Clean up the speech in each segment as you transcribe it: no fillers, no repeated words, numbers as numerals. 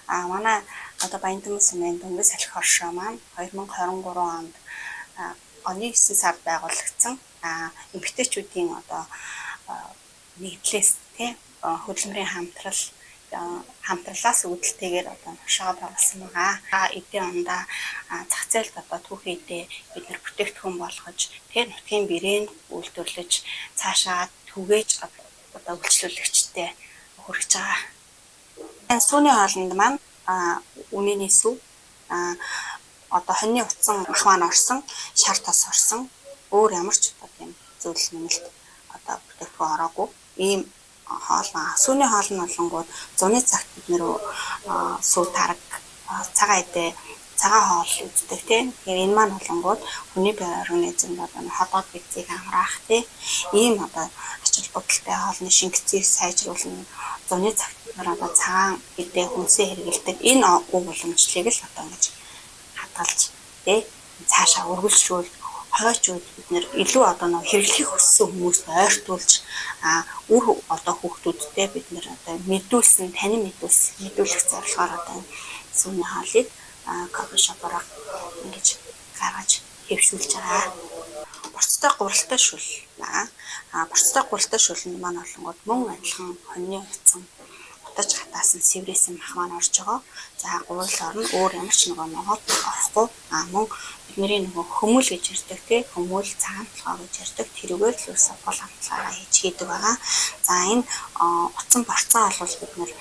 Манай одоо Баянтан сумын Дөнгөс салхи оршоо маань 2023 онд оны 9 сард байгуулагдсан эмэгтэйчүүдийн одоо нэгдлээс тий хөдөлмөрийн хамтралаас үүдэлтэйгээр одоо шоу байгуулсан байгаа. Эдийн ондоо зах зээлд одоо түүхийдээ бид нар бүтээгдэхүүн болгож тэр нутгийн брэнд үйлдвэрлэж цаашаа түгээж одоо үйлчлүүлэгчтэй хүргэж байгаа. Энэ сүүний хоолнд маань үнэний сүв одоо хоньны утсан ах маань орсон, шар тос орсон, өөр ямар ч одоо тийм зүйл нэмэлт одоо бүтээгдэхүүн ороогүй ийм хоол. Сүүний хоол нь болонгууд зуны цагт бид нэр сүв тараг цагаан эдээ цагаан хоол үздэг тийм. Тэгэхээр энэ маань болонгууд хүний бие организмд одоо ходоод бицийг амраах тийм ийм одоо ач холбогдолтой хоолны шингэцийг сайжруулна. Зуны цагт бид нар одоо цагаан эдээ хүнсээ хэрэгэлдэг энэ уг уламжлалыг л одоо ингэж хадгалж тийм цаашаа үргэлжлүүл хойчууд бид нэр илүү одоо нэг хэрэглэх хүссэн хүмүүст ойртуулж үр одоо хүүхдүүдтэй бид нэр одоо мэдүүлсэн танин мэдүүлэх зорилгоор одоо сүүний хоолыг кофе шопороо ингэж гаргаж хэвшүүлж байгаа. Борцтой гуралтай шүл. Борцтой гуралтай шүлэнд маань болонгууд мөн адилхан хоньны утсан утаж хатаасан сэврээсэн мах маань орж байгаа. За гурал орно өөр ямар ч нэг Монгол орохгүй. Мөн бидний нөгөө хүмүүл гэж ярьдаг тий хүмүүл цагаан толгой гэж ярьдаг тэрүүгээр л үс бол хамтлагаараа хийж хийдэг байгаа. За энэ утсан борцоо бол бид нэр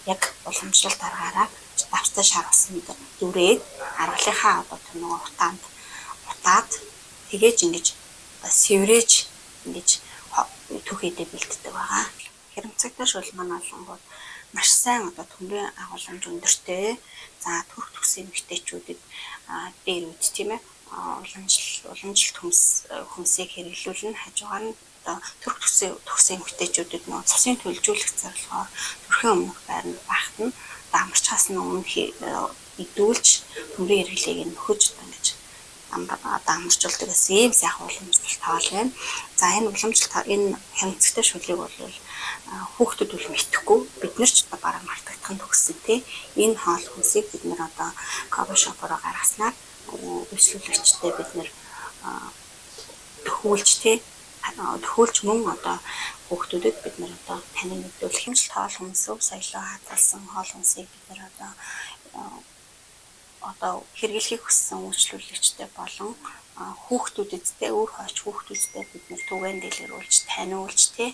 яг уламжлалт аргаараа давцтай шар усан дүрээд аргалынхаа одоо тэр нөгөө утаанд утаад тэгээж ингэж сэврээж ингэж түүхийдээ бэлддэг байгаа. Хэрэмцэгтэй шүл маань болонгууд маш сайн одоо төмрийн агуулмж өндөртэй. За төрх төсөө эмэгтэйчүүдэд дээр үз тийм ээ уламжлалт хүнсийг хэрэглүүлнэ хажуугаар нь одоо төрх төсөө эмэгтэйчүүдэд нөө цусын төлжүүлэх зорилгоор төрхийн өмнөх байранд багтана амарч хасны өмнө идүүлж төмрийн хэрэглээг нь нөхөж ингэж амарчулдаг гэсэн ийм сайхан уламжлалт тоол байна. За энэ уламжлалт энэ хямцтай шүлийг бол хүүхдүүд бол мэдхгүй бид нар ч бараг мартагдах нь төгссөн тий. Энэ хоол хүнсийг бид нар одоо кофе шопороо гаргаснаар үйлчлүүлэгчтэй бид нар төхүүлж тий төхүүлж мөн одоо хүүхдүүдэд бид нар одоо танин мэдүүлэх юм шиг хоол хүнсөв соёлоо хадгалсан хоол хүнсийг бид нар одоо хэрэглэхийг хүссэн үйлчлүүлэгчтэй болон хүүхдүүдэдтэй өөр хойч хүүхдүүдтэй бид нэр түгээн дэлгэрүүлж таниулж тий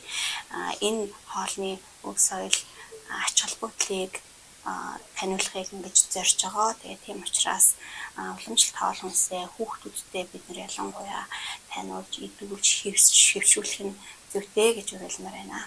энэ хоолны өв соёл ач холбогдлыг таниулахыг ингэж зорж байгаа. Тэгээ тийм учраас уламжлалт хоол хүнсээ хүүхдүүдтэй бид нэр ялангуяа таниулж идүүлж хэвшүүлэх нь зүйтэй гэж уриалмаар байна.